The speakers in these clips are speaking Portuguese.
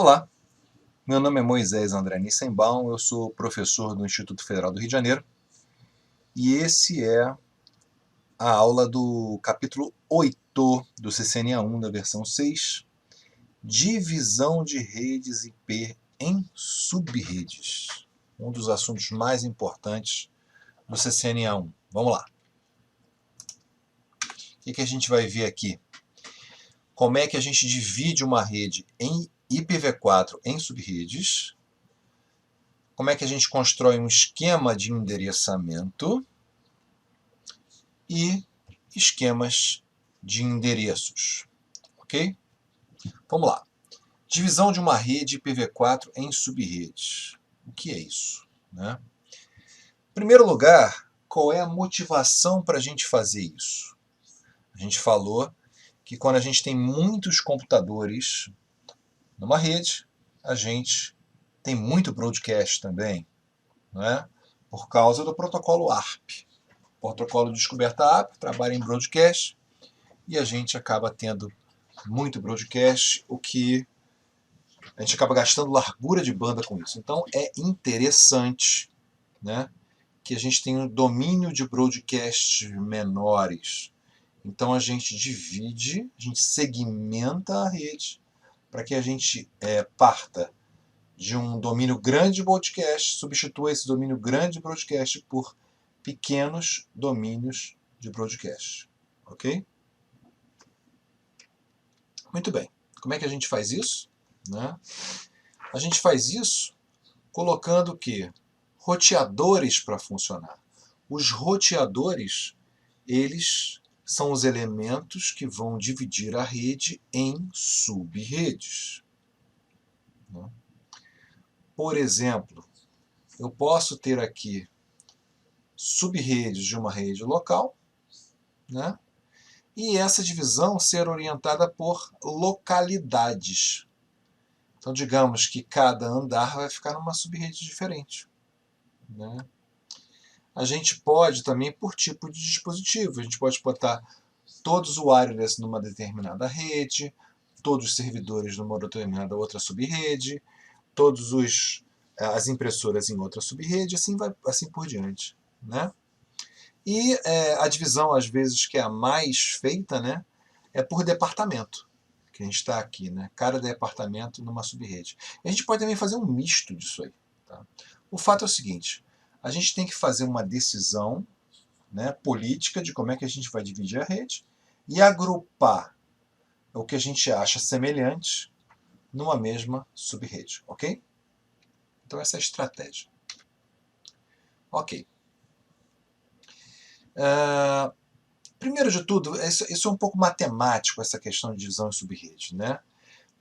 Olá, meu nome é Moisés André Nissenbaum, eu sou professor do Instituto Federal do Rio de Janeiro e esse é a aula do capítulo 8 do CCNA1 da versão 6, divisão de redes IP em subredes, um dos assuntos mais importantes do CCNA1. Vamos lá. O que a gente vai ver aqui? Como é que a gente divide uma rede em IPv4 em subredes? Como é que a gente constrói um esquema de endereçamento e esquemas de endereços, ok? Vamos lá. Divisão de uma rede IPv4 em subredes. O que é isso, né? Em primeiro lugar, qual é a motivação para a gente fazer isso? A gente falou que quando a gente tem muitos computadores numa rede, a gente tem muito broadcast também, não é? Por causa do protocolo ARP. Protocolo de descoberta ARP, trabalha em broadcast, e a gente acaba tendo muito broadcast, o que a gente acaba gastando largura de banda com isso. Então é interessante, né, que a gente tenha um domínio de broadcasts menores. Então a gente divide, a gente segmenta a rede para que a gente parta de um domínio grande de broadcast, substitua esse domínio grande de broadcast por pequenos domínios de broadcast. Ok? Muito bem. Como é que a gente faz isso? Né? A gente faz isso colocando o quê? Roteadores para funcionar. Os roteadores, eles são os elementos que vão dividir a rede em subredes. Né? Por exemplo, eu posso ter aqui subredes de uma rede local, né? E essa divisão ser orientada por localidades. Então, digamos que cada andar vai ficar numa subrede diferente, né? A gente pode também, por tipo de dispositivo, a gente pode botar todos os wireless numa determinada rede, todos os servidores numa determinada outra subrede, todos as impressoras em outra subrede, assim por diante, né? E a divisão, às vezes, que é a mais feita, né, é por departamento, que a gente está aqui, né? Cada departamento numa subrede. A gente pode também fazer um misto disso aí. Tá? O fato é o seguinte, a gente tem que fazer uma decisão, né, política de como é que a gente vai dividir a rede e agrupar o que a gente acha semelhante numa mesma subrede, ok? Então essa é a estratégia. Ok. Primeiro de tudo, isso é um pouco matemático, essa questão de divisão em subrede, né?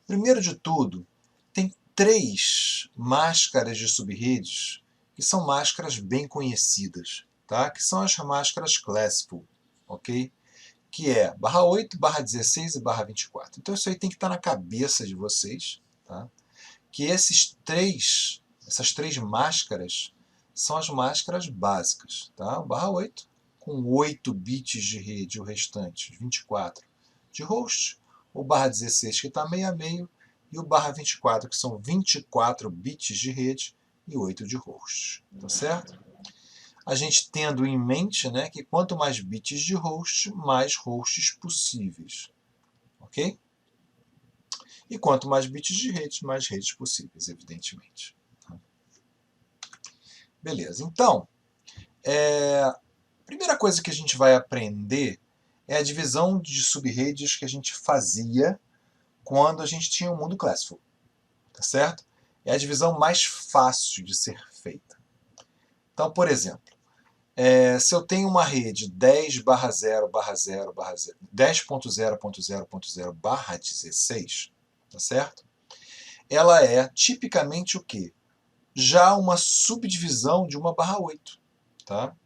Primeiro de tudo, tem 3 máscaras de subredes que são máscaras bem conhecidas, tá? Que são as máscaras Classful, ok? Que é /8, /16 e /24. Então isso aí tem que estar na cabeça de vocês, tá? Que essas três máscaras são as máscaras básicas, tá? O /8 com 8 bits de rede, o restante 24 de host, o /16 que está meio a meio, e o /24 que são 24 bits de rede e 8 de host, tá certo? A gente tendo em mente, né, que quanto mais bits de host, mais hosts possíveis, ok? E quanto mais bits de rede, mais redes possíveis, evidentemente. Beleza, então, a primeira coisa que a gente vai aprender é a divisão de subredes que a gente fazia quando a gente tinha o mundo Classful, tá certo? É a divisão mais fácil de ser feita. Então, por exemplo, se eu tenho uma rede 10.0.0.0/16, tá certo? Ela é tipicamente o quê? Já uma subdivisão de uma /8, tá?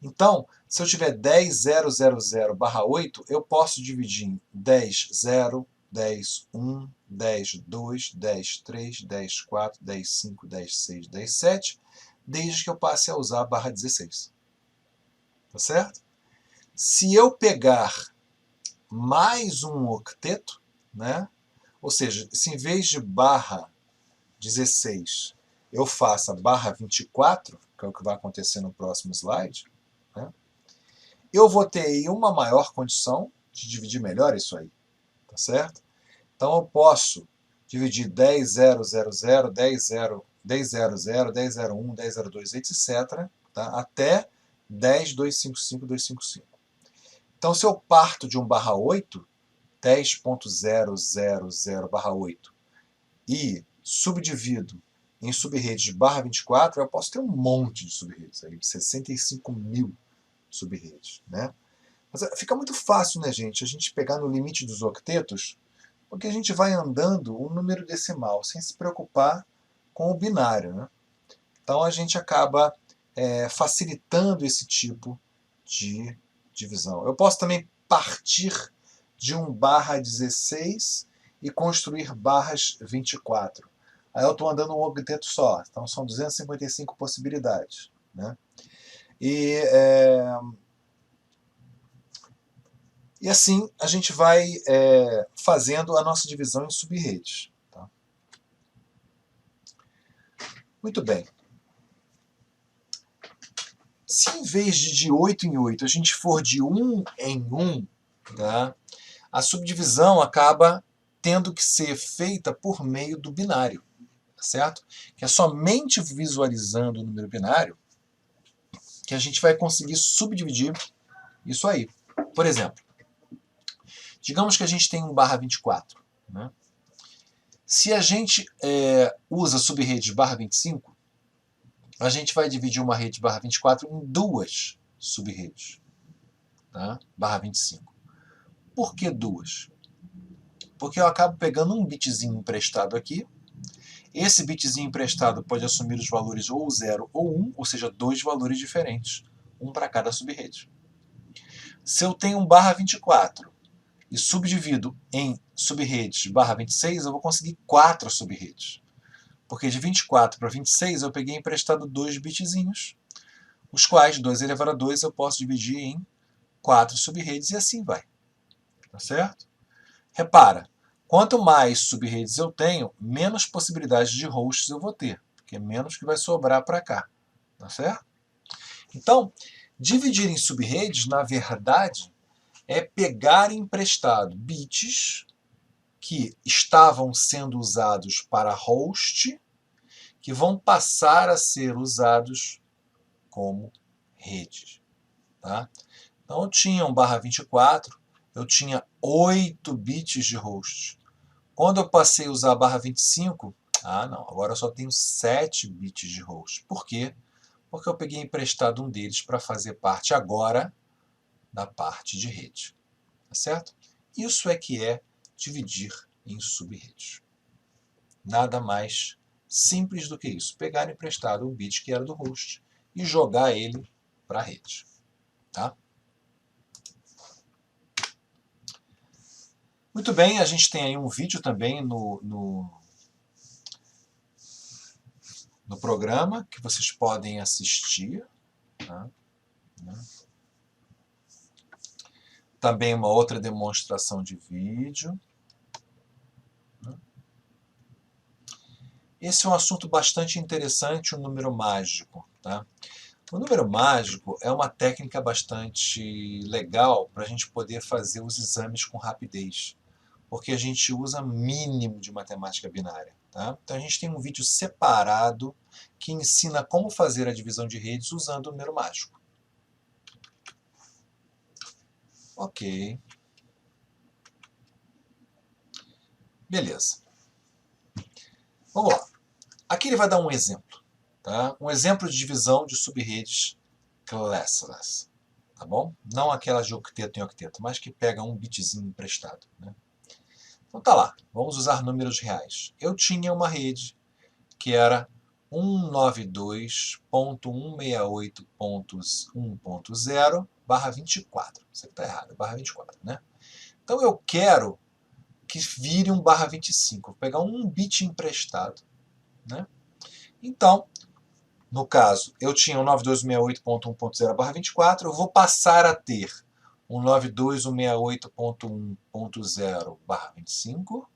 Então, se eu tiver 10.0.0.0/8, eu posso dividir em 10.0, 10.1, 10.2, 10.3, 10.4, 10.5, 10.6, 10.7, desde que eu passe a usar a /16. Tá certo? Se eu pegar mais um octeto, né? Ou seja, se em vez de 16 eu faça barra 24, que é o que vai acontecer no próximo slide, né? Eu vou ter aí uma maior condição de dividir melhor isso aí, tá certo? Então eu posso dividir 10, 0, 0, 0, 10, 0, 10, 0, 0, 10, 0, 1, 10, 0, 2, etc. Tá? Até 10, 255, 255. Então se eu parto de 1 barra 8, 10.000 barra 8, e subdivido em subredes de barra 24, eu posso ter um monte de subredes, aí, 65 mil subredes. Né? Mas fica muito fácil, né, gente, a gente pegar no limite dos octetos, porque a gente vai andando um número decimal, sem se preocupar com o binário. Né? Então a gente acaba facilitando esse tipo de divisão. Eu posso também partir de 1 barra 16 e construir barras 24. Aí eu estou andando um octeto só, então são 255 possibilidades. Né? E assim a gente vai fazendo a nossa divisão em subredes. Tá? Muito bem. Se em vez de 8 em 8 a gente for de 1 em 1, tá? A subdivisão acaba tendo que ser feita por meio do binário, tá certo? Que é somente visualizando o número binário que a gente vai conseguir subdividir isso aí. Por exemplo, digamos que a gente tem 1 barra 24. Né? Se a gente usa subrede barra 25, a gente vai dividir uma rede barra 24 em duas subredes, tá? Barra 25. Por que duas? Porque eu acabo pegando um bitzinho emprestado aqui. Esse bitzinho emprestado pode assumir os valores ou 0 ou 1, ou seja, dois valores diferentes, um para cada subrede. Se eu tenho um barra 24 e subdivido em subredes barra 26, eu vou conseguir 4 subredes. Porque de 24 para 26 eu peguei emprestado dois bitzinhos, os quais 2 elevado a 2 eu posso dividir em 4 subredes e assim vai. Tá certo? Repara, quanto mais subredes eu tenho, menos possibilidades de hosts eu vou ter, porque é menos que vai sobrar para cá. Tá certo? Então, dividir em subredes, na verdade, é pegar emprestado bits que estavam sendo usados para host, que vão passar a ser usados como redes. Tá? Então eu tinha um barra 24, eu tinha 8 bits de host. Quando eu passei a usar a barra 25, não, agora eu só tenho 7 bits de host. Por quê? Porque eu peguei emprestado um deles para fazer parte agora da parte de rede. Tá certo? Isso é que é dividir em subredes. Nada mais simples do que isso. Pegar emprestado um bit que era do host e jogar ele para a rede. Tá? Muito bem, a gente tem aí um vídeo também no programa que vocês podem assistir. Tá? Também uma outra demonstração de vídeo. Esse é um assunto bastante interessante, o número mágico. Tá? O número mágico é uma técnica bastante legal para a gente poder fazer os exames com rapidez, porque a gente usa mínimo de matemática binária. Tá? Então a gente tem um vídeo separado que ensina como fazer a divisão de redes usando o número mágico. Ok. Beleza. Vamos lá. Aqui ele vai dar um exemplo. Tá? Um exemplo de divisão de subredes classless. Tá bom? Não aquelas de octeto em octeto, mas que pega um bitzinho emprestado. Né? Então tá lá. Vamos usar números reais. Eu tinha uma rede que era 192.168.1.0 barra 24. Isso aqui está errado, barra 24. Né? Então eu quero que vire um barra 25. Vou pegar um bit emprestado. Né? Então, no caso, eu tinha um 92.168.1.0 barra 24, eu vou passar a ter um 92.168.1.0 barra 25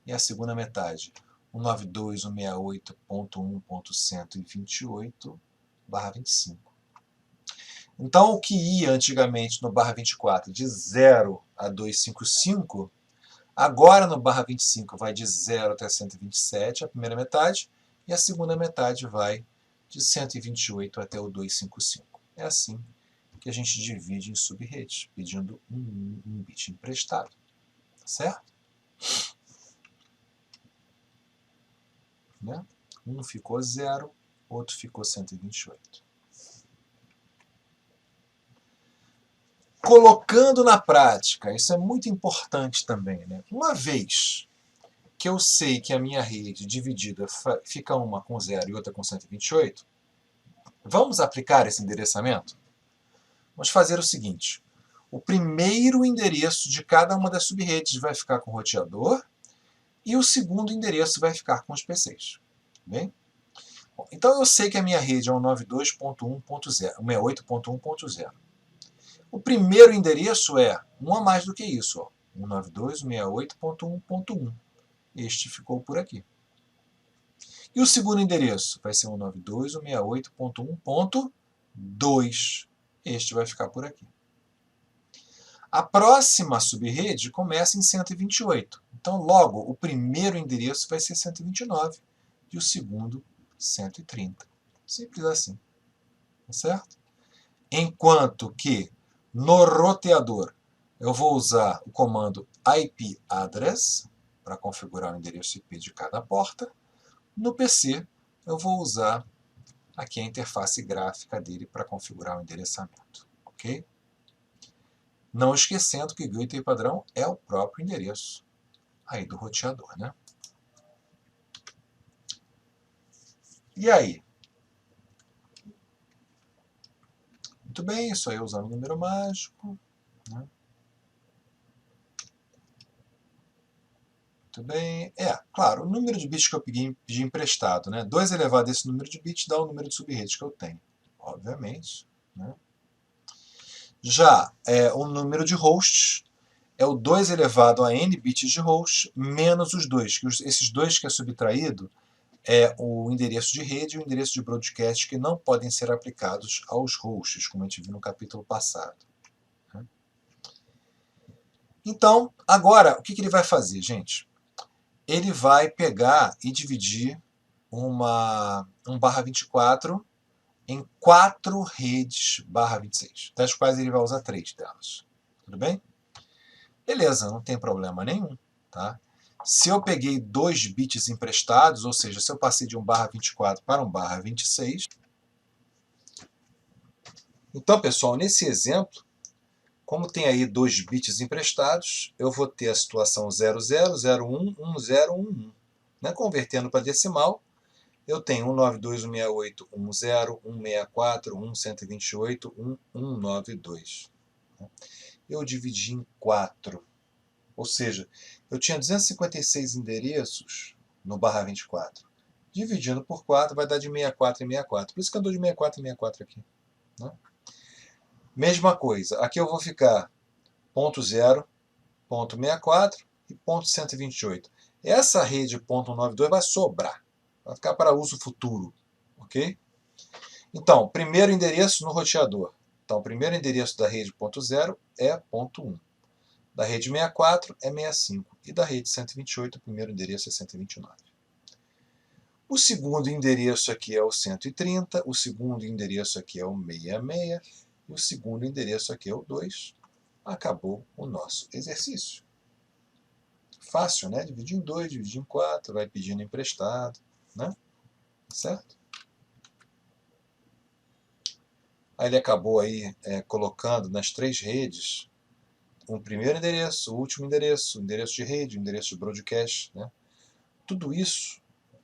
e a segunda metade, 192.168.1.128/25. Então, o que ia antigamente no barra 24 de 0 a 255, agora no barra 25 vai de 0 até 127, a primeira metade, e a segunda metade vai de 128 até o 255. É assim que a gente divide em sub-redes, pedindo um bit emprestado. Tá certo? Né? Um ficou 0, outro ficou 128. Colocando na prática, isso é muito importante também, né? Uma vez que eu sei que a minha rede dividida fica uma com 0 e outra com 128, vamos aplicar esse endereçamento? Vamos fazer o seguinte: o primeiro endereço de cada uma das subredes vai ficar com o roteador e o segundo endereço vai ficar com os PCs. Bem? Bom, então eu sei que a minha rede é um 92.1.0, O primeiro endereço é um a mais do que isso, ó, 192.168.1.1. Este ficou por aqui. E o segundo endereço vai ser 192.168.1.2. Este vai ficar por aqui. A próxima subrede começa em 128. Então, logo, o primeiro endereço vai ser 129 e o segundo 130. Simples assim. Tá certo? Enquanto que no roteador eu vou usar o comando IP address para configurar o endereço IP de cada porta. No PC eu vou usar aqui a interface gráfica dele para configurar o endereçamento. Ok? Não esquecendo que o gateway padrão é o próprio endereço aí do roteador, né? E aí? Muito bem, isso aí usando o número mágico. Né? Muito bem. Claro, o número de bits que eu pedi emprestado, né? 2 elevado a esse número de bits dá o número de subredes que eu tenho, obviamente. Né? Já o número de hosts é o 2 elevado a n bits de host menos os 2. Esses 2 que é subtraído é o endereço de rede e o endereço de broadcast que não podem ser aplicados aos hosts, como a gente viu no capítulo passado. Né? Então, agora, o que ele vai fazer, gente? Ele vai pegar e dividir um barra 24 em 4 redes barra 26, das quais ele vai usar 3 delas. Tudo bem? Beleza, não tem problema nenhum. Tá? Se eu peguei 2 bits emprestados, ou seja, se eu passei de um barra 24 para um barra 26... Então, pessoal, nesse exemplo, como tem aí 2 bits emprestados, eu vou ter a situação 00, 01, 10, 11. Né? Convertendo para decimal, eu tenho 192.168.10, 164, 128, 192. Eu dividi em 4. Ou seja, eu tinha 256 endereços no barra 24. Dividindo por 4 vai dar de 64 em 64. Por isso que eu dou de 64 em 64 aqui. Né? Mesma coisa. Aqui eu vou ficar ponto 0, ponto 64 e ponto 128. Essa rede ponto 192 vai sobrar. Vai ficar para uso futuro. Ok? Então, primeiro endereço no roteador. Então, o primeiro endereço da rede ponto 0 é ponto 1. Da rede 64 é 65. E da rede 128, o primeiro endereço é 129. O segundo endereço aqui é o 130. O segundo endereço aqui é o 66. E o segundo endereço aqui é o 2. Acabou o nosso exercício. Fácil, né? Dividir em 2, dividir em 4, vai pedindo emprestado. Né? Certo? Aí ele acabou aí, colocando nas 3 redes um primeiro endereço, o último endereço, endereço de rede, endereço de broadcast. Né? Tudo isso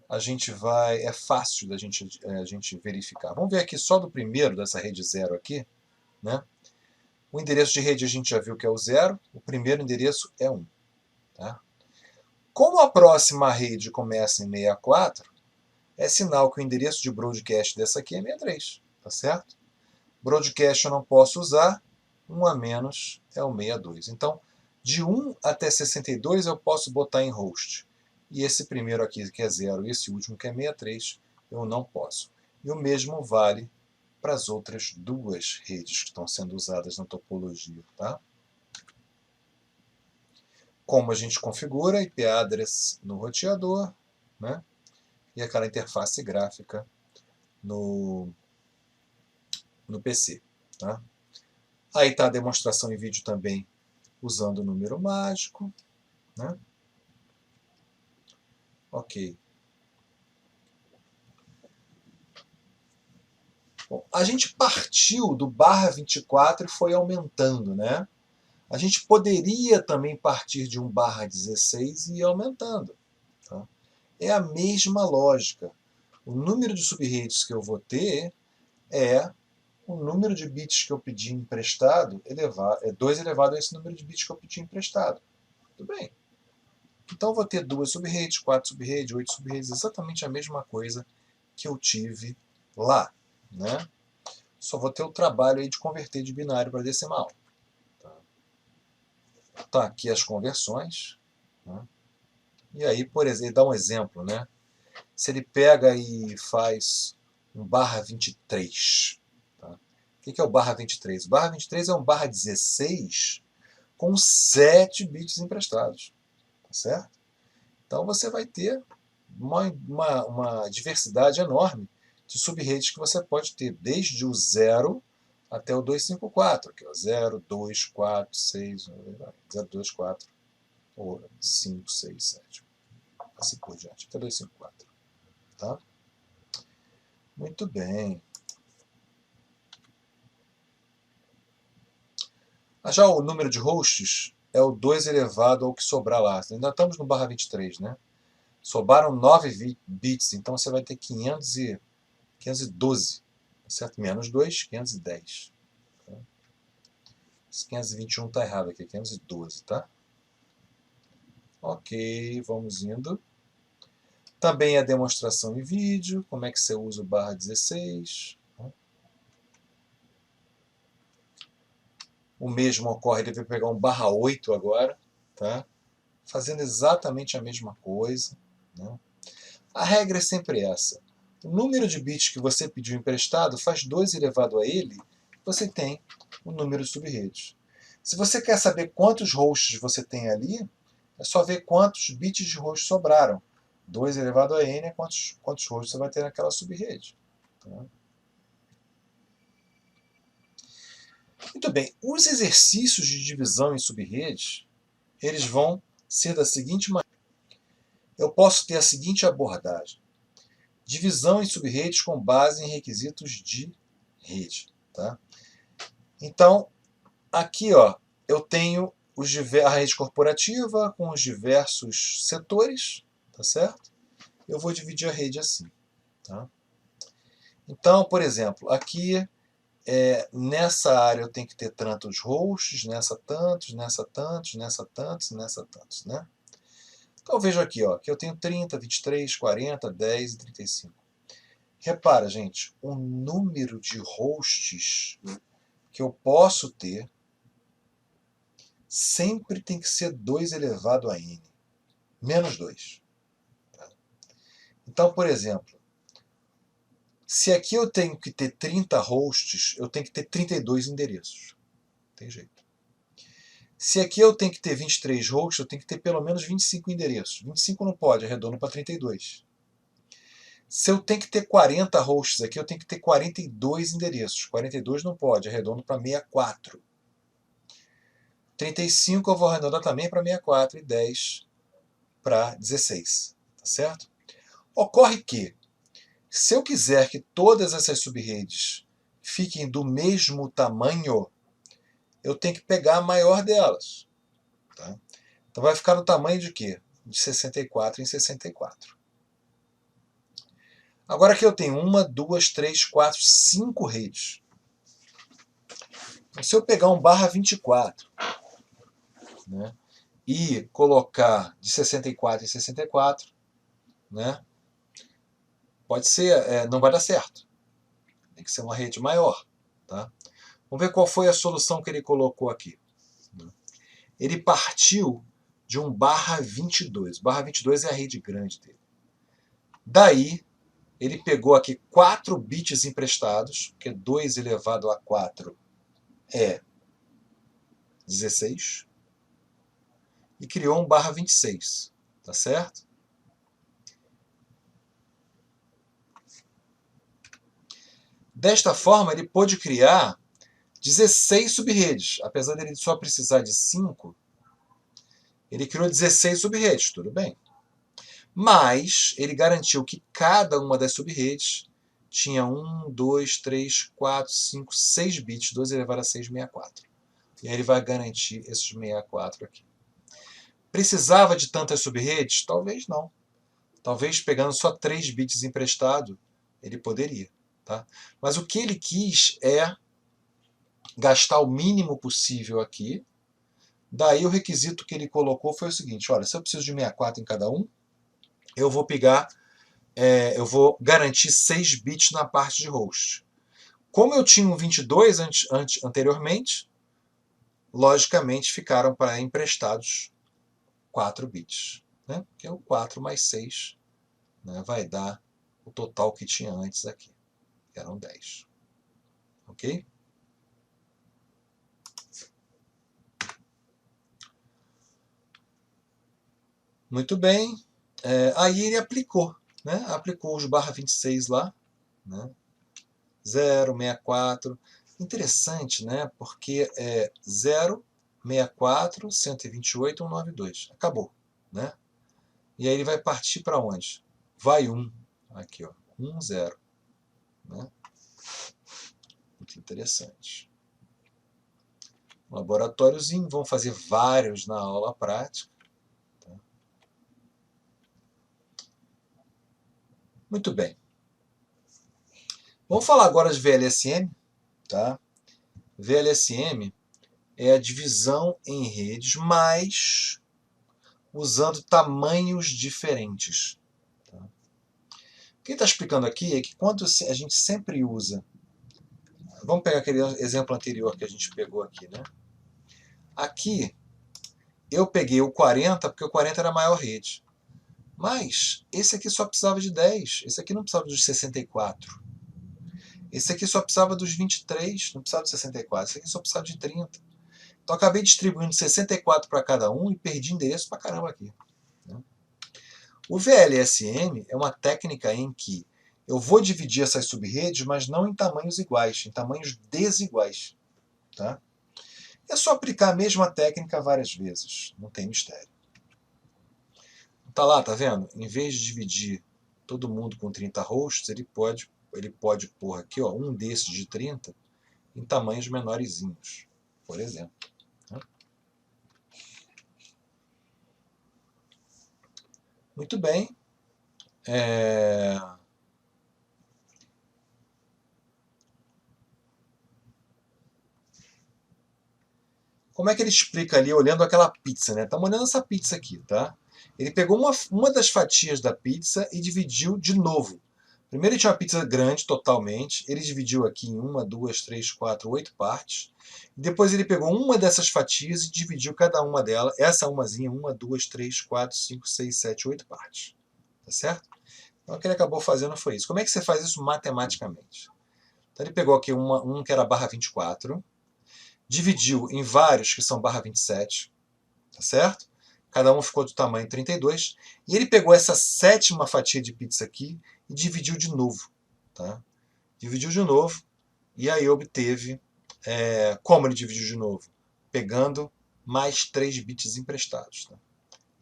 é fácil da gente verificar. Vamos ver aqui só do primeiro, dessa rede 0 aqui. Né? O endereço de rede a gente já viu que é o 0, o primeiro endereço é 1. Tá? Como a próxima rede começa em 64, é sinal que o endereço de broadcast dessa aqui é 63. Tá certo? Broadcast eu não posso usar, 1 a menos é o 62. Então, de 1 até 62 eu posso botar em host. e esse primeiro aqui que é 0 e esse último que é 63, eu não posso. E o mesmo vale para as outras duas redes que estão sendo usadas na topologia. Tá? Como a gente configura IP address no roteador, né? E aquela interface gráfica no PC. Tá? Aí está a demonstração em vídeo também usando o número mágico. Né? Ok. Bom, a gente partiu do barra 24 e foi aumentando, né? A gente poderia também partir de um barra 16 e ir aumentando. Tá? É a mesma lógica. O número de subredes que eu vou ter é o número de bits que eu pedi emprestado, é 2 elevado a esse número de bits que eu pedi emprestado. Tudo bem. Então eu vou ter 2 subredes, 4 subredes, 8 subredes, exatamente a mesma coisa que eu tive lá. Né? Só vou ter o trabalho aí de converter de binário para decimal. Tá aqui as conversões. Né? E aí, por exemplo, dá um exemplo. Né? Se ele pega e faz um barra 23. Tá? O que é o barra 23? O barra 23 é um barra 16 com 7 bits emprestados. Tá certo? Então você vai ter uma diversidade enorme de subredes que você pode ter, desde o 0 até o 254, que é o 0, 2, 4, 6, 0, 2, 4, ou 5, 6, 7, assim por diante, até 254. Tá? Muito bem. Já o número de hosts é o 2 elevado ao que sobrar lá. Ainda estamos no barra 23, né? Sobraram 9 bits, então você vai ter 512, certo? Menos 2, 510. Tá? Esse 521 está errado aqui, 512, tá? Ok, vamos indo. Também a demonstração em vídeo, como é que você usa o barra 16. O mesmo ocorre, ele vai pegar um barra 8 agora, tá? Fazendo exatamente a mesma coisa. Né? A regra é sempre essa. O número de bits que você pediu emprestado faz 2 elevado a ele, você tem o número de subredes. Se você quer saber quantos hosts você tem ali, é só ver quantos bits de host sobraram. 2 elevado a n é quantos hosts você vai ter naquela subrede. Tá? Muito bem, os exercícios de divisão em subredes, eles vão ser da seguinte maneira. Eu posso ter a seguinte abordagem. Divisão em subredes com base em requisitos de rede. Tá? Então, aqui ó, eu tenho a rede corporativa com os diversos setores, tá certo? Eu vou dividir a rede assim. Tá? Então, por exemplo, aqui nessa área eu tenho que ter tantos hosts, nessa tantos, nessa tantos, nessa tantos, nessa tantos. Né? Então eu vejo aqui ó, que eu tenho 30, 23, 40, 10 e 35. Repara, gente, o número de hosts que eu posso ter sempre tem que ser 2 elevado a n, menos 2. Tá? Então, por exemplo, se aqui eu tenho que ter 30 hosts, eu tenho que ter 32 endereços. Não tem jeito. Se aqui eu tenho que ter 23 hosts, eu tenho que ter pelo menos 25 endereços. 25 não pode, arredondo para 32. Se eu tenho que ter 40 hosts aqui, eu tenho que ter 42 endereços. 42 não pode, arredondo para 64. 35 eu vou arredondar também para 64 e 10 para 16. Tá certo? Ocorre que, se eu quiser que todas essas subredes fiquem do mesmo tamanho, eu tenho que pegar a maior delas. Tá? Então vai ficar no tamanho de quê? De 64 em 64. Agora aqui eu tenho 1, 2, 3, 4, 5 redes. Então, se eu pegar um barra 24, né, e colocar de 64 em 64, né, pode ser, não vai dar certo. Tem que ser uma rede maior. Tá? Vamos ver qual foi a solução que ele colocou aqui. Ele partiu de um /22. /22 é a rede grande dele. Daí, ele pegou aqui 4 bits emprestados, porque 2 elevado a 4 é 16, e criou um /26, tá certo? Desta forma, ele pôde criar 16 subredes. Apesar dele só precisar de 5, ele criou 16 subredes, tudo bem. Mas ele garantiu que cada uma das subredes tinha 1, 2, 3, 4, 5, 6 bits, 2 elevado a 6, 64. E aí ele vai garantir esses 64 aqui. Precisava de tantas subredes? Talvez não. Talvez pegando só 3 bits emprestado, ele poderia. Tá? Mas o que ele quis é gastar o mínimo possível aqui. Daí o requisito que ele colocou foi o seguinte: olha, se eu preciso de 64 em cada um, eu vou eu vou garantir 6 bits na parte de host. Como eu tinha um 22 anteriormente, logicamente ficaram para emprestados 4 bits. Né? Que é o 4 mais 6, né? Vai dar o total que tinha antes aqui, que eram 10. Ok? Muito bem. Aí ele aplicou. Né? Aplicou os /26 lá. Né? 0, 64. Interessante, né? Porque é 0, 64, 128, 192. Acabou. Né? E aí ele vai partir para onde? Vai 1. Aqui, ó. 1, 0. Né? Muito interessante. Laboratóriozinho. Vamos fazer vários na aula prática. Tá? Muito bem. Vamos falar agora de VLSM. Tá? VLSM é a divisão em redes, mas usando tamanhos diferentes. Tá? O que ele está explicando aqui é que quando a gente sempre usa... Vamos pegar aquele exemplo anterior que a gente pegou aqui. Né? Aqui, eu peguei o 40 porque o 40 era a maior rede. Mas esse aqui só precisava de 10. Esse aqui não precisava dos 64. Esse aqui só precisava dos 23. Não precisava dos 64. Esse aqui só precisava de 30. Então, acabei distribuindo 64 para cada um e perdi endereço para caramba aqui. Né? O VLSM é uma técnica em que eu vou dividir essas subredes, mas não em tamanhos iguais, em tamanhos desiguais. Tá? É só aplicar a mesma técnica várias vezes, não tem mistério. Tá lá, tá vendo? Em vez de dividir todo mundo com 30 hosts, ele pode pôr aqui, ó, um desses de 30 em tamanhos menorzinhos, por exemplo. Muito bem. Como é que ele explica ali, olhando aquela pizza, né? Estamos olhando essa pizza aqui, tá? Ele pegou uma das fatias da pizza e dividiu de novo. Primeiro ele tinha uma pizza grande, totalmente. Ele dividiu aqui em 1, 2, 3, 4, 8 partes. Depois ele pegou uma dessas fatias e dividiu cada uma delas, essa umazinha, 1, 2, 3, 4, 5, 6, 7, 8 partes. Tá certo? Então o que ele acabou fazendo foi isso. Como é que você faz isso matematicamente? Então ele pegou aqui um que era /24, dividiu em vários que são /27, tá certo? Cada um ficou do tamanho 32, e ele pegou essa 7ª fatia de pizza aqui e dividiu de novo, tá? Dividiu de novo, e aí obteve, como ele dividiu de novo? Pegando mais 3 bits emprestados, tá?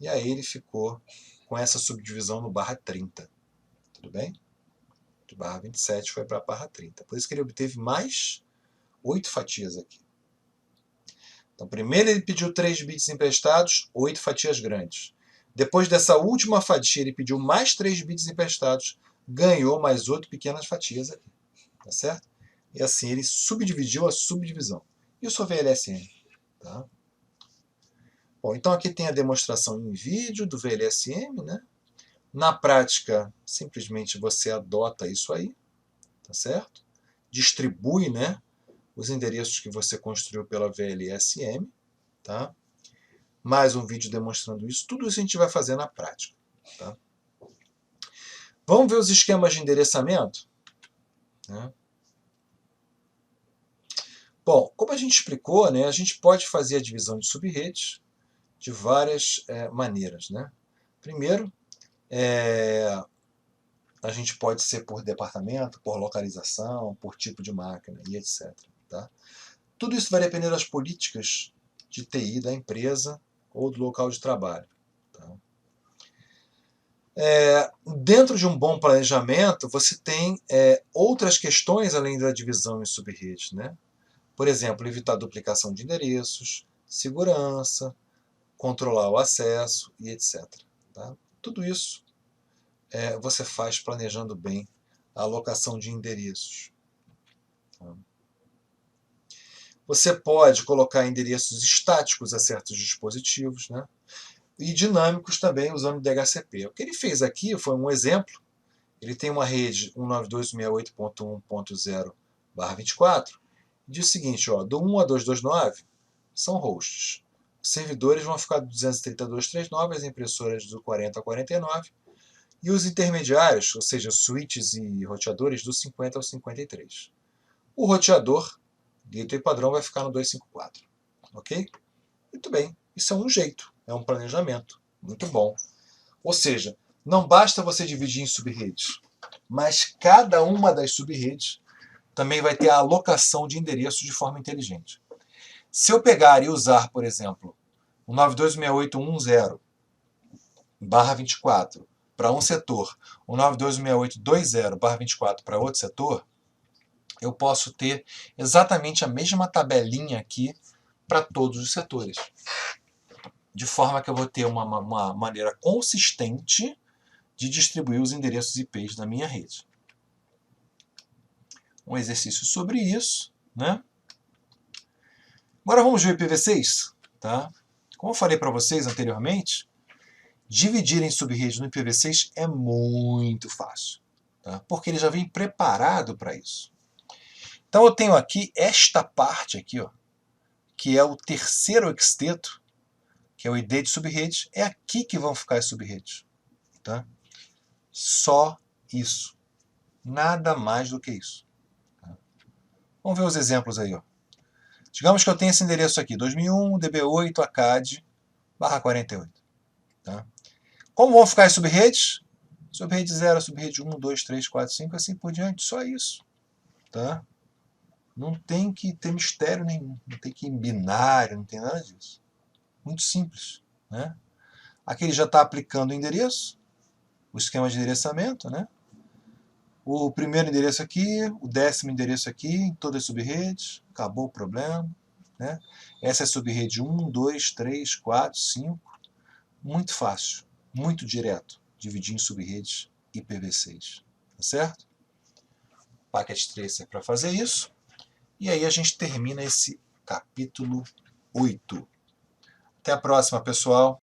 E aí ele ficou com essa subdivisão no /30, tudo bem? De /27 foi para /30, por isso que ele obteve mais 8 fatias aqui. Então, primeiro ele pediu 3 bits emprestados, 8 fatias grandes. Depois dessa última fatia, ele pediu mais 3 bits emprestados, ganhou mais 8 pequenas fatias aqui. Tá certo? E assim ele subdividiu a subdivisão. Isso é o VLSM. Tá? Bom, então aqui tem a demonstração em vídeo do VLSM. Né? Na prática, simplesmente você adota isso aí. Tá certo? Distribui, né, os endereços que você construiu pela VLSM. Tá? mais um vídeo demonstrando isso. Tudo isso a gente vai fazer na prática. Tá? Vamos ver os esquemas de endereçamento? Né? Bom, como a gente explicou, né, a gente pode fazer a divisão de subredes de várias maneiras. Né? Primeiro, a gente pode ser por departamento, por localização, por tipo de máquina e etc. Tá? Tudo isso vai depender das políticas de TI da empresa ou do local de trabalho. Tá? Dentro de um bom planejamento, você tem outras questões além da divisão em subredes. Né? Por exemplo, evitar duplicação de endereços, segurança, controlar o acesso e etc. Tá? Tudo isso você faz planejando bem a alocação de endereços. Tá? Você pode colocar endereços estáticos a certos dispositivos, né? E dinâmicos também usando DHCP. O que ele fez aqui foi um exemplo. Ele tem uma rede 192.168.1.0/24 e diz o seguinte, ó, do 1 a 229 são hosts. Os servidores vão ficar do 232.39, as impressoras do 40 a 49 e os intermediários, ou seja, switches e roteadores, do 50 ao 53. O roteador, gateway padrão, vai ficar no 254. Ok? Muito bem. Isso é um jeito, é um planejamento. Muito bom. Ou seja, não basta você dividir em subredes, mas cada uma das subredes também vai ter a alocação de endereços de forma inteligente. Se eu pegar e usar, por exemplo, o 9268.10/24 para um setor, o 9268.20/24 para outro setor, eu posso ter exatamente a mesma tabelinha aqui para todos os setores. De forma que eu vou ter uma maneira consistente de distribuir os endereços IPs da minha rede. Um exercício sobre isso. Né? Agora vamos ver o IPv6. Tá? Como eu falei para vocês anteriormente, dividir em subredes no IPv6 é muito fácil. Tá? Porque ele já vem preparado para isso. Então eu tenho aqui esta parte aqui, ó, que é o terceiro octeto, que é o ID de subrede. É aqui que vão ficar as subredes. Tá? Só isso. Nada mais do que isso. Tá? Vamos ver os exemplos aí. Ó. Digamos que eu tenho esse endereço aqui, 2001 db8 acad/48. Tá? Como vão ficar as subrede? Subrede 0, subrede 1, 2, 3, 4, 5, assim por diante. Só isso. Tá? Não tem que ter mistério nenhum. Não tem que ir em binário, não tem nada disso. Muito simples. Né? Aqui ele já está aplicando o endereço, o esquema de endereçamento. Né? O primeiro endereço aqui, o 10º endereço aqui, em todas as subredes. Acabou o problema. Né? Essa é a subrede 1, 2, 3, 4, 5. Muito fácil, muito direto. Dividir em subredes IPv6. Tá certo? Packet Tracer para fazer isso. E aí a gente termina esse capítulo 8. Até a próxima, pessoal.